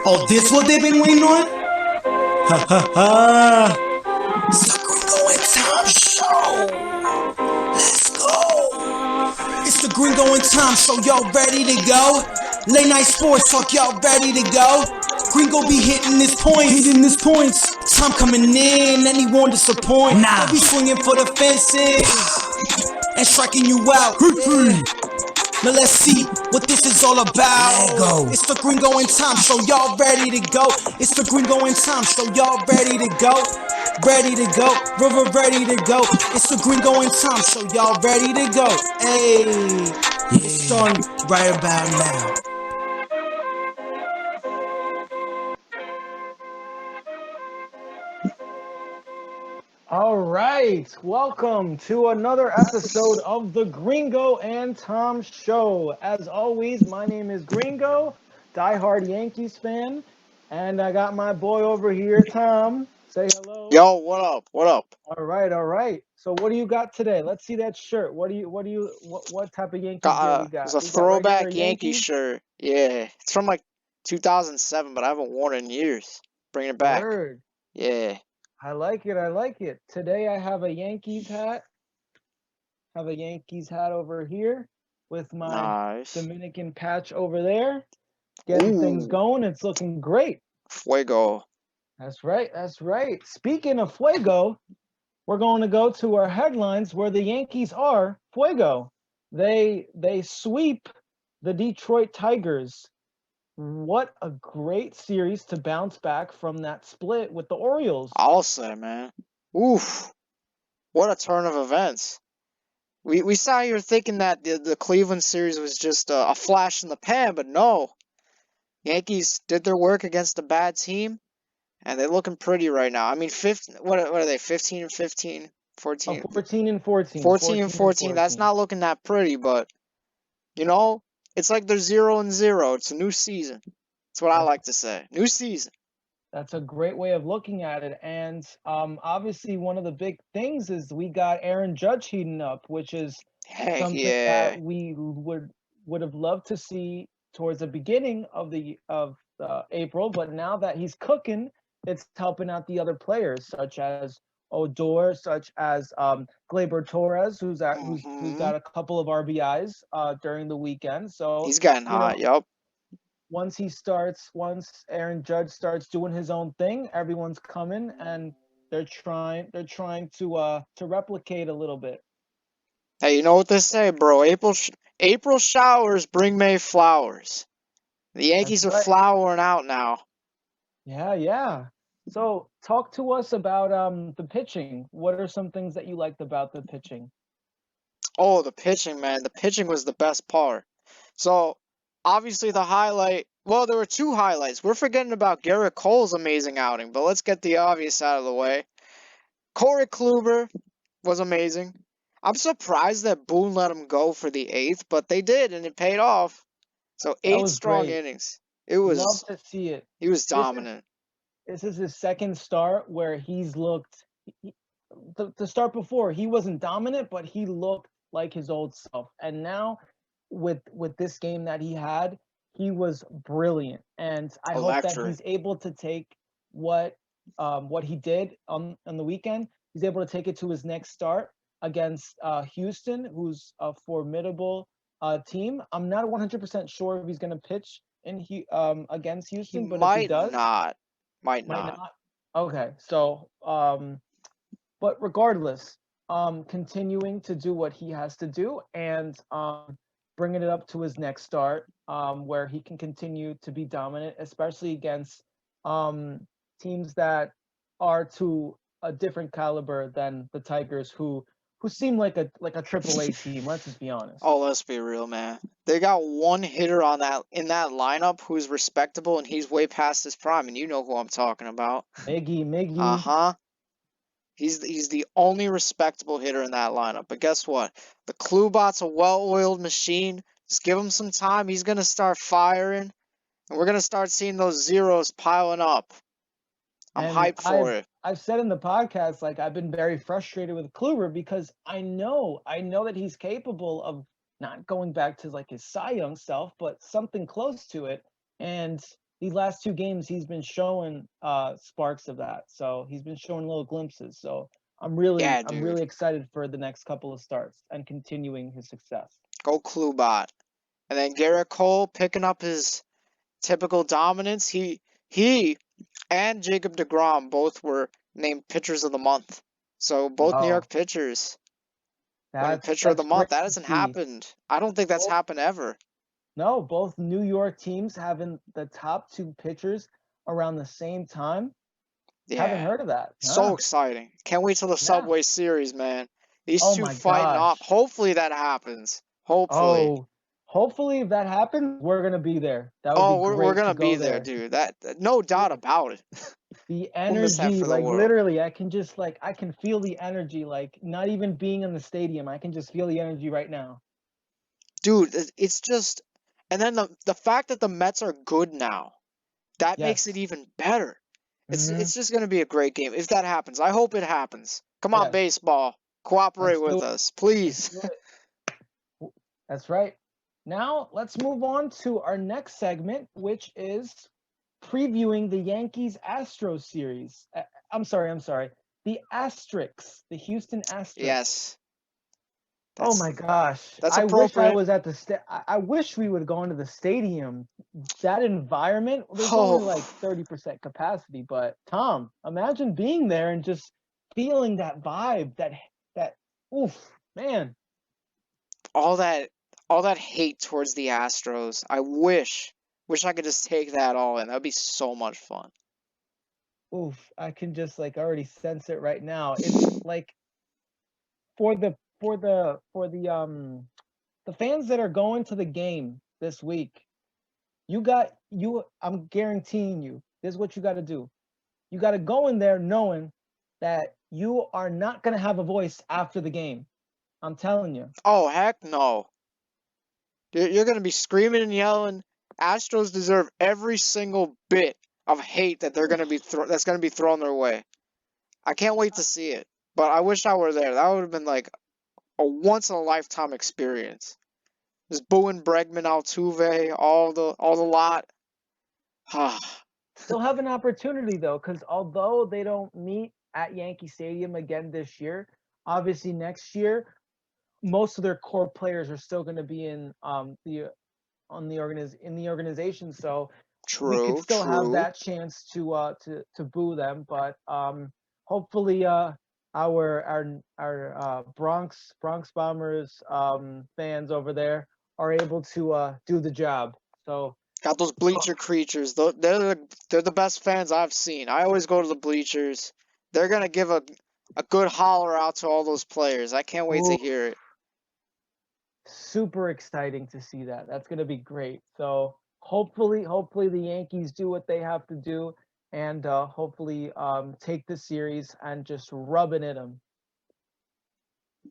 Oh, this what they've been waiting on? Ha ha ha! It's the Gringo and Tom Show! Let's go! It's the Gringo and Tom Show, y'all ready to go? Late night sports talk, y'all ready to go? Gringo be hitting his points. Tom coming in and he won't disappoint. I'll be swinging for the fences and striking you out. Now let's see what this is all about. It's the Gringo and Tom Show, y'all ready to go? It's the Gringo and Tom Show, y'all ready to go? Ready to go, river ready to go. It's the Gringo and Tom Show, y'all ready to go? Hey, it's starting right about now. All right, welcome to another episode of the Gringo and Tom Show. As always, my name is Gringo, diehard Yankees fan, and I got my boy over here, Tom. Say hello. Yo, what up? What up? All right. So what do you got today? Let's see that shirt. What type of Yankees gear we got? It's a We got throwback regular Yankee Yankees? shirt. Yeah, it's from like 2007, but I haven't worn it in years. Bring it back. Word. Yeah. I like it. Today I have a Yankees hat. Over here with my Nice. Dominican patch over there. Getting things Ooh, going. It's looking great. fuego. That's right. Speaking of fuego, we're going to go to our headlines where the Yankees are fuego. They sweep the Detroit Tigers. What a great series to bounce back from that split with the Orioles. I'll say, man. Oof. What a turn of events. We sat here thinking that the Cleveland series was just a flash in the pan, but no. Yankees did their work against a bad team, and they're looking pretty right now. I mean, what are they, 15 and 15? 14? 14 and 14. 14 and 14. That's not looking that pretty, but, you know, it's like they're 0-0. It's a new season. That's what I like to say. New season. That's a great way of looking at it. And obviously, one of the big things is we got Aaron Judge heating up, which is Heck something yeah. that we would have loved to see towards the beginning of April. But now that he's cooking, it's helping out the other players, such as Odor, such as Gleyber Torres, who's got a couple of RBIs during the weekend. So He's getting hot, yup. once Aaron Judge starts doing his own thing, everyone's coming and they're trying to replicate a little bit. Hey, you know what they say, bro? April showers bring May flowers. The Yankees are flowering out now. Yeah. So talk to us about the pitching. What are some things that you liked about the pitching? Oh, the pitching, man. The pitching was the best part. So, obviously the highlight, well, there were two highlights. We're forgetting about Garrett Cole's amazing outing, but let's get the obvious out of the way. Corey Kluber was amazing. I'm surprised that Boone let him go for the 8th, but they did, and it paid off. So 8 strong innings. Love to see it. He was dominant. This is his second start where he's looked. The start before, he wasn't dominant, but he looked like his old self. And now, with this game that he had, he was brilliant. And I hope that he's able to take what he did on the weekend. He's able to take it to his next start against Houston, who's a formidable team. I'm not 100% sure if he's going to pitch against Houston, but if he does, might not. Okay, so but regardless, continuing to do what he has to do and bringing it up to his next start, where he can continue to be dominant, especially against teams that are to a different caliber than the Tigers, who seem like a AAA team. Let's just be honest. Oh, let's be real, man. They got one hitter in that lineup who's respectable, and he's way past his prime, and you know who I'm talking about. Miggy. Uh-huh. He's the only respectable hitter in that lineup. But guess what? The Klubot's a well-oiled machine. Just give him some time. He's going to start firing, and we're going to start seeing those zeros piling up. I'm hyped for it. I've said in the podcast, like, I've been very frustrated with Kluber because I know that he's capable of not going back to like his Cy Young self, but something close to it. And these last 2 games, he's been showing sparks of that. So he's been showing little glimpses. So I'm Yeah, really dude. excited for the next couple of starts and continuing his success. Go Klubot. And then Garrett Cole picking up his typical dominance. He and Jacob deGrom both were named pitchers of the month. So both New York Wow, pitchers winning pitcher of the that's month. great That to hasn't see. happened. I don't think that's Both happened ever. No, both New York teams having the top 2 pitchers around the same time. Haven't Yeah. heard of that. So Huh? exciting. Can't wait till the Yeah. Subway Series, man. These Oh two my fighting off. gosh. Hopefully that happens. Hopefully. Oh, hopefully if that happens, we're gonna be there. That would Oh, be we're great to gonna be go there, there. dude. That no doubt The about it. the We'll miss that energy, for the like world. literally, I can just like I can feel the energy, like not even being in the stadium. I can just feel the energy right now. Dude, it's just and then the fact that the Mets are good now, that makes it Yes. even better. Mm-hmm. It's just gonna be a great game if that happens. I hope it happens. Come on, Yes. baseball. Cooperate Let's do with it. us, Let's please. do it. That's right. Now let's move on to our next segment, which is previewing the Yankees Astros series. I'm sorry. The Asterix, the Houston Asterix. Yes. Oh That's my gosh. that's I wish I appropriate. was at I wish we would go into the stadium. That environment, there's only Oh, like 30% capacity, but Tom, imagine being there and just feeling that vibe, that oof, man. all that all that hate towards the Astros. I wish I could just take that all in. That'd be so much fun. Oof, I can just like already sense it right now. It's like for the fans that are going to the game this week, I'm guaranteeing you, this is what you got to do. You got to go in there knowing that you are not going to have a voice after the game. I'm telling you. Oh, heck no. You're gonna be screaming and yelling. Astros deserve every single bit of hate that they're gonna be that's gonna be thrown their way. I can't wait to see it. But I wish I were there. That would have been like a once in a lifetime experience. Just booing Bregman, Altuve, all the lot. They'll have an opportunity though, because although they don't meet at Yankee Stadium again this year, obviously next year most of their core players are still going to be in in the organization. So we could True, still have true. that chance to boo them, but hopefully our Bronx Bombers fans over there are able to do the job. So Got those bleacher creatures. They're the best fans I've seen. I always go to the bleachers. They're gonna give a good holler out to all those players. I can't wait to ooh, hear it. super exciting to see that. That's going to be great. So hopefully the Yankees do what they have to do and hopefully take the series and just rub it in them.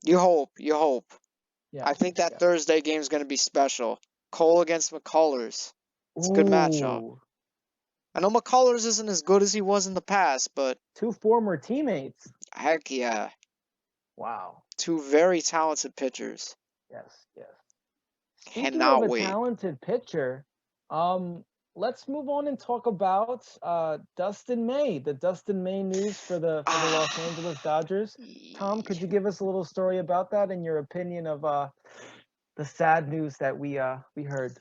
You hope, you hope. I Yes, think that yes. Thursday game's gonna be special. Cole against McCullers. It's a good matchup. Ooh, I know McCullers isn't as good as he was in the past, but 2 former teammates. heck yeah. Wow. Two very talented pitchers. Yes, yes. Speaking of Cannot a wait. talented pitcher, um, let's move on and talk about Dustin May, the Dustin May news for the Los Ah. Angeles Dodgers. Tom, could you give us a little story about that and your opinion of the sad news that we heard?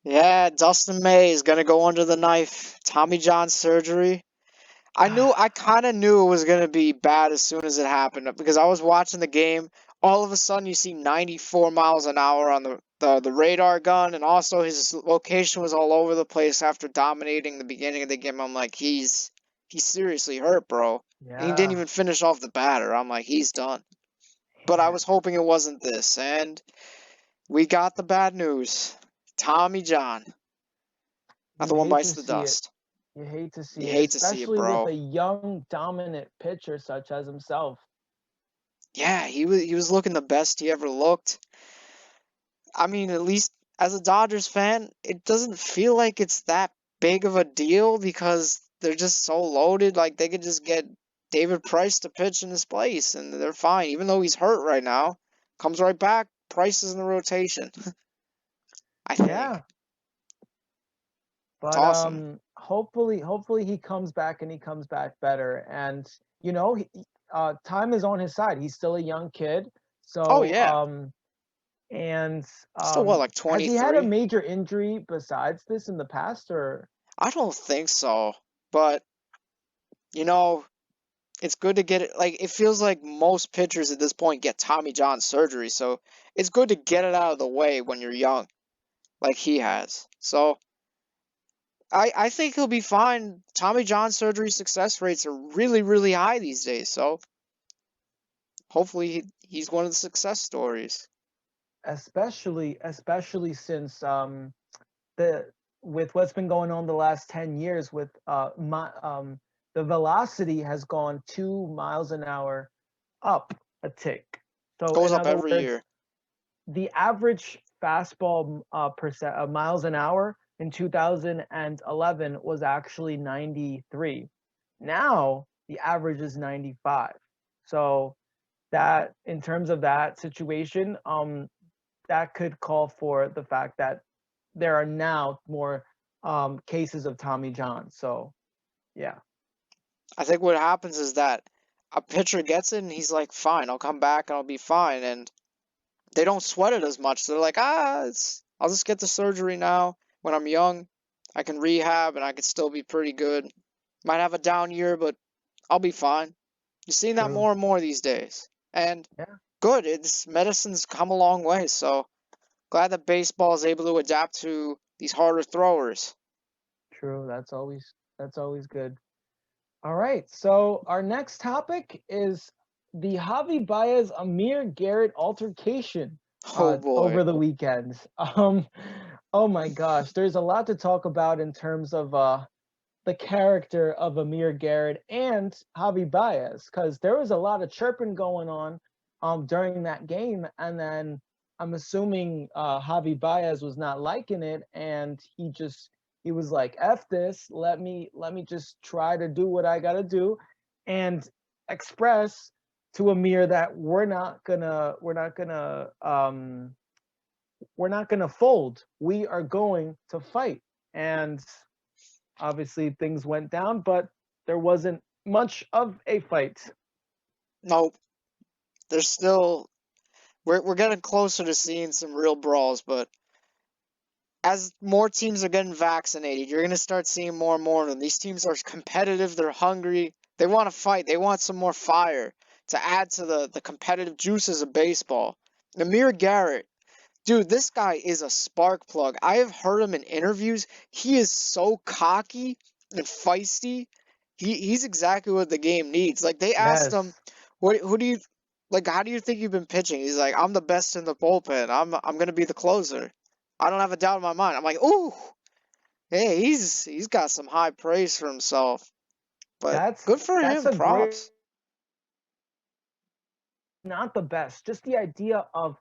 Yeah, Dustin May is gonna go under the knife. Tommy John surgery. I kind of knew it was gonna be bad as soon as it happened because I was watching the game. All of a sudden, you see 94 miles an hour on the radar gun, and also his location was all over the place after dominating the beginning of the game. I'm like, he's seriously hurt, bro. And he didn't Yeah, even finish off the batter. I'm like, he's done. But I man, was hoping it wasn't this, and we got the bad news. Tommy John, not you the one hate bites to the see it. dust. You hate to You see it, hate to see it, especially with bro. a young, dominant pitcher such as himself. Yeah, he was looking the best he ever looked. I mean, at least as a Dodgers fan, it doesn't feel like it's that big of a deal because they're just so loaded. Like they could just get David Price to pitch in his place, and they're fine. Even though he's hurt right now, comes right back. Price is in the rotation. I think. Yeah, But awesome. hopefully he comes back and he comes back better. And time is on his side. He's still a young kid. Oh So yeah, and still what, like has he had a 23? major injury besides this in the past, or I don't think so, but you know, it's good to get it. Like it feels like most pitchers at this point get Tommy John surgery, so it's good to get it out of the way when you're young, like he has. So I think he'll be fine. Tommy John surgery success rates are really, really high these days, so hopefully he's one of the success stories. especially since the with what's been going on the last 10 years with the velocity has gone 2 miles an hour up a tick. So Goes in up other every words, year. the average fastball percent miles an hour in 2011 was actually 93. Now the average is 95. So that in terms of that situation, that could call for the fact that there are now more cases of Tommy John. So yeah, I think what happens is that a pitcher gets it and he's like, fine, I'll come back and I'll be fine. And they don't sweat it as much. They're like, I'll just get the surgery now. When I'm young, I can rehab and I can still be pretty good. Might have a down year, but I'll be fine. You're seeing that true. more and more these days. And Yeah, good, it's medicine's come a long way. So glad that baseball is able to adapt to these harder throwers. true. That's always good. All right. So our next topic is the Javi Baez Amir Garrett altercation Oh boy. over the weekend. Oh my gosh, there's a lot to talk about in terms of the character of Amir Garrett and Javi Baez, because there was a lot of chirping going on during that game, and then I'm assuming Javi Baez was not liking it, and he was like, "F this, let me just try to do what I gotta do," and express to Amir that we're not gonna fold. We are going to fight. And obviously things went down, but there wasn't much of a fight. Nope. There's still we're getting closer to seeing some real brawls, but as more teams are getting vaccinated, you're going to start seeing more and more of them. These teams are competitive, they're hungry, they want to fight, they want some more fire to add to the competitive juices of baseball. Amir Garrett, dude, this guy is a spark plug. I have heard him in interviews. He is so cocky and feisty. He's exactly what the game needs. Like they asked him, Yes, "What? Who do you like? How do you think you've been pitching?" He's like, "I'm the best in the bullpen. I'm gonna be the closer. I don't have a doubt in my mind." I'm like, "Ooh, hey, he's got some high praise for himself." But that's good for that's him. a great, Props. not the best. Just the idea of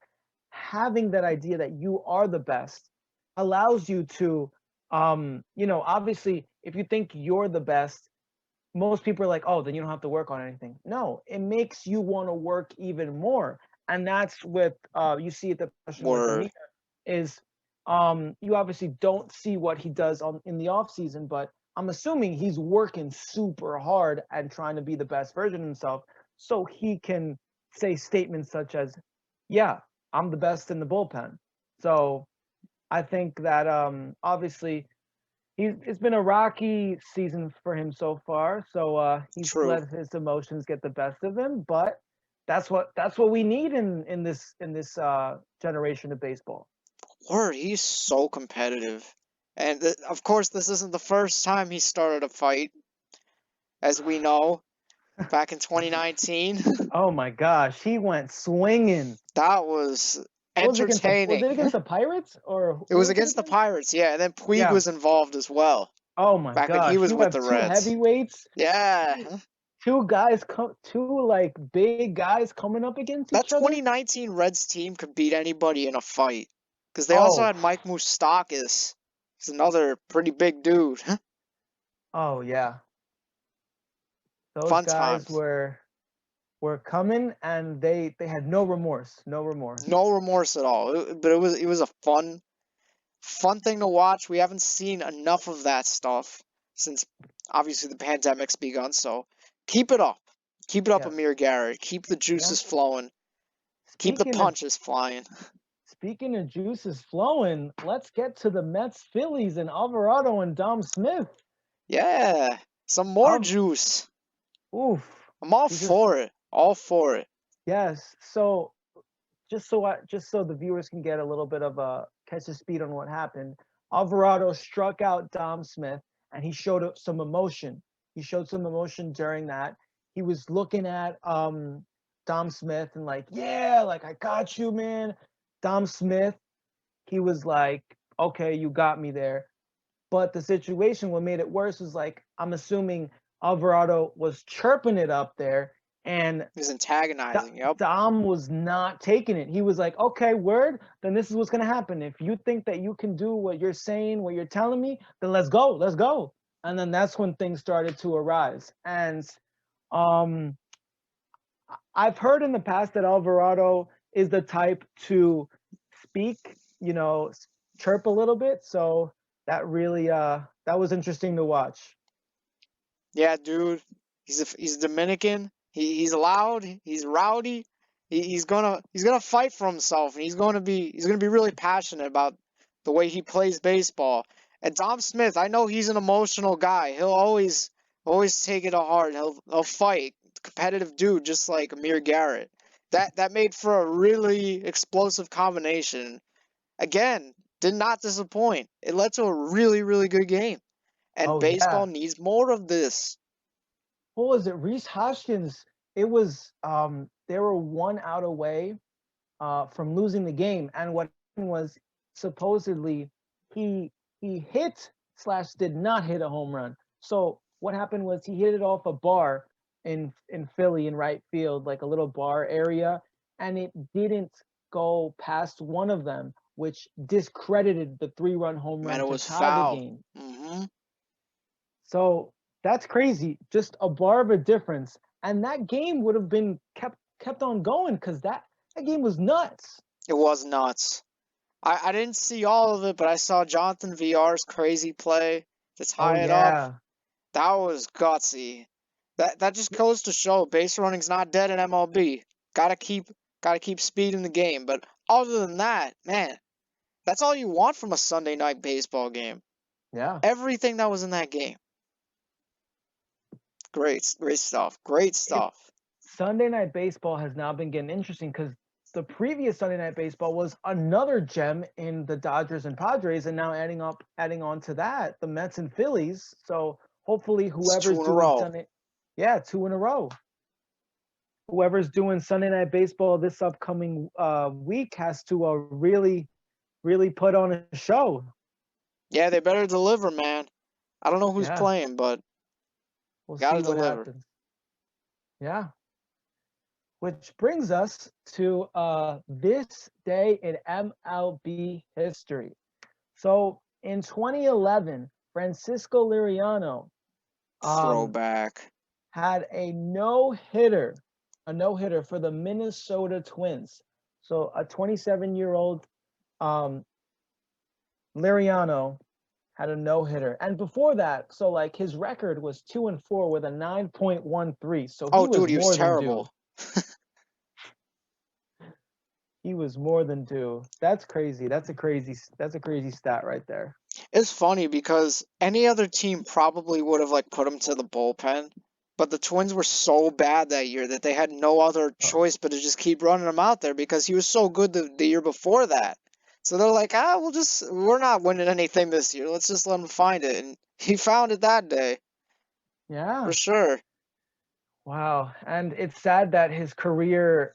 having that idea that you are the best allows you to obviously if you think you're the best, most people are like, oh, then you don't have to work on anything. No, it makes you want to work even more. And that's with you see it the question with Amir Word. is you obviously don't see what he does in the off season, but I'm assuming he's working super hard and trying to be the best version of himself so he can say statements such as, yeah, I'm the best in the bullpen. So I think that obviously it's been a rocky season for him so far. So he's True. let his emotions get the best of him, but that's what we need in this generation of baseball. Word. He's so competitive. And of course, this isn't the first time he started a fight, as we know, back in 2019. Oh my gosh, he went swinging. That was What was it against the was entertaining. it against the Pirates or It who was was it against the against? Pirates, yeah, and then Puig Yeah. was involved as well, Oh my back when he gosh, was you with have the two Reds. heavyweights, Yeah. two like big guys coming up against That each other. 2019 Reds team could beat anybody in a fight. Because they also Oh, had Mike Moustakas. He's another pretty big dude. oh yeah, those Fun guys times. were coming and they had no remorse, no remorse. No remorse at all. But it was a Fun thing to watch. We haven't seen enough of that stuff since obviously the pandemic's begun. So keep it up. Keep it up, Yes. Amir Garrett. Keep the juices flowing. Keep the punches flying. Speaking of juices flowing, let's get to the Mets, Phillies, and Alvarado and Dom Smith. Yeah, some more juice. Oof. I'm all for it. All for it. Yes. So just so the viewers can get a little bit of a catch of speed on what happened, Alvarado struck out Dom Smith, and he showed some emotion. He showed some emotion during that. He was looking at Dom Smith and like, yeah, like I got you, man. Dom Smith, he was like, okay, you got me there. But the situation, what made it worse was like, I'm assuming Alvarado was chirping it up there, and He was antagonizing. Yep. Dom was not taking it. He was like, okay, word, then this is what's going to happen. If you think that you can do what you're saying, what you're telling me, then let's go. And then that's when things started to arise. And I've heard in the past that Alvarado is the type to speak, chirp a little bit. So that really, that was interesting to watch. Yeah, dude. He's Dominican. He's loud. He's rowdy. He's gonna fight for himself, and he's gonna be really passionate about the way he plays baseball. And Dom Smith, I know he's an emotional guy. He'll always take it to heart. He'll fight. Competitive dude, just like Amir Garrett. That made for a really explosive combination. Again, did not disappoint. It led to a really, really good game. And baseball needs more of this. What was it? Reese Hoskins. It was they were 1 out away from losing the game, and what happened was supposedly he hit / did not hit a home run. So what happened was he hit it off a bar in Philly in right field, like a little bar area, and it didn't go past one of them, which discredited the 3-run home run Man, it to was tie foul. the game. Mm-hmm. So that's crazy. Just a bar of a difference. And that game would have been kept on going because that game was nuts. It was nuts. I didn't see all of it, but I saw Jonathan VR's crazy play to tie it up. That was gutsy. That just goes to show base running's not dead in MLB. Gotta keep speed in the game. But other than that, man, that's all you want from a Sunday night baseball game. Yeah. Everything that was in that game. Great stuff. Great stuff. Sunday night baseball has now been getting interesting because the previous Sunday night baseball was another gem in the Dodgers and Padres, and now adding on to that, the Mets and Phillies. So hopefully whoever's doing Sunday, 2 in a row. Whoever's doing Sunday night baseball this upcoming week has to really, really put on a show. Yeah, they better deliver, man. I don't know who's playing, but we'll gotta see what deliver. happens. Yeah. Which brings us to this day in MLB history. So in 2011, Francisco Liriano throwback had a no-hitter for the Minnesota Twins. So a 27-year-old Liriano had a no-hitter. And before that, so like his record was 2-4 with a 9.13. So he was terrible. He was more than due. That's crazy. That's a crazy stat right there. It's funny because any other team probably would have put him to the bullpen, but the Twins were so bad that year that they had no other choice but to just keep running him out there because he was so good the year before that. So they're like, we're not winning anything this year. Let's just let him find it. And he found it that day. Yeah. For sure. Wow. And it's sad that his career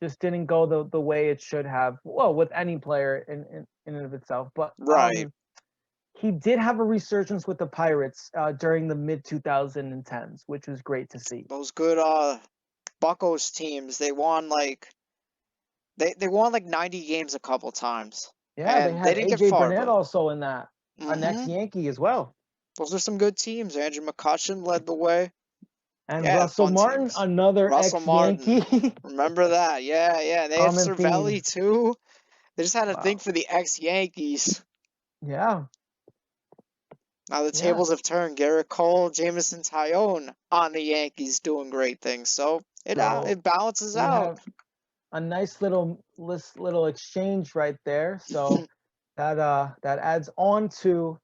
just didn't go the way it should have. Well, with any player in and of itself. But he did have a resurgence with the Pirates during the mid-2010s, which was great to see. Those good Buccos teams, they won they won 90 games a couple times. Yeah, they had AJ Burnett also in that. Our next Yankee as well. Those are some good teams. Andrew McCutchen led the way. And Russell Martin, another ex-Yankee. Remember that. Yeah. They had Cervelli too. They just had a Wow. thing for the ex-Yankees. Yeah. Now the Yeah. tables have turned. Garrett Cole, Jameson Taillon on the Yankees doing great things. So it balances We out. have a nice little exchange right there. So that adds on to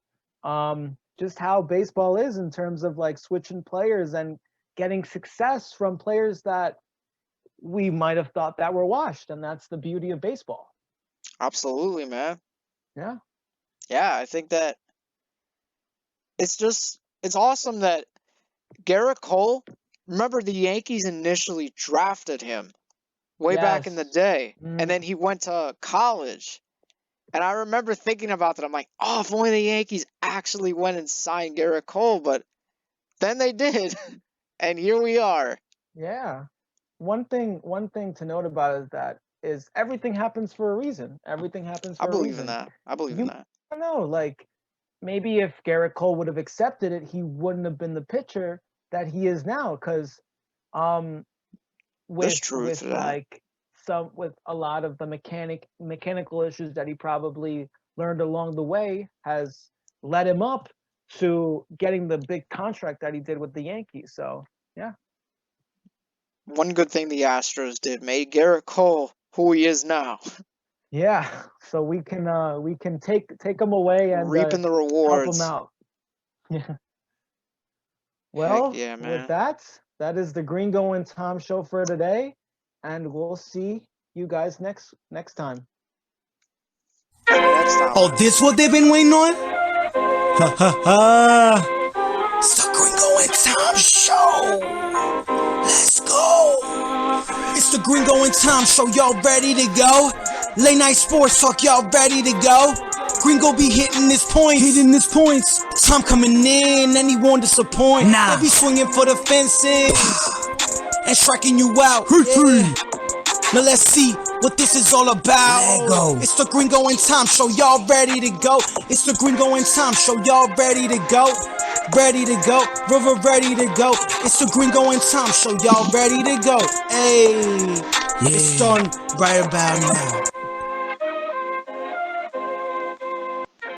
just how baseball is in terms of like switching players and getting success from players that we might have thought that were washed, and that's the beauty of baseball. Absolutely, man. Yeah. Yeah, I think that it's awesome that Garrett Cole, remember the Yankees initially drafted him way back in the Yes. day, and then he went to college. And I remember thinking about that. I'm like, oh, if only the Yankees actually went and signed Garrett Cole, but then they did. And here we are. Yeah. One thing to note about is everything happens for a reason. Everything happens for I a believe reason. in that. I believe in that. I don't know, like maybe if Garrett Cole would have accepted it, he wouldn't have been the pitcher that he is now. Because There's truth to that. with a lot of the mechanical issues that he probably learned along the way has led him up to getting the big contract that he did with the Yankees. So yeah. One good thing the Astros did made Garrett Cole who he is now. Yeah, so we can take him away and Reaping the help him rewards. out. Yeah. Heck Well, yeah, man. with that is the Gringo and Tom show for today, and we'll see you guys next time. Next time. Oh, this what they've been waiting on? Ha ha ha. It's the Gringo and Tom Show. Let's go. It's the Gringo and Tom Show. Y'all ready to go? Late night sports talk. Y'all ready to go? Gringo be hitting his points. Tom coming in and he won't disappoint. Nah. They be swinging for the fences and striking you out. Yeah. Now let's see what this is all about. Go. It's the Gringo and Tom Show. Y'all ready to go? It's the Gringo and Tom Show. Y'all ready to go? Ready to go. River ready to go. It's the Gringo and Tom Show. Y'all ready to go? Hey, it's done right about now.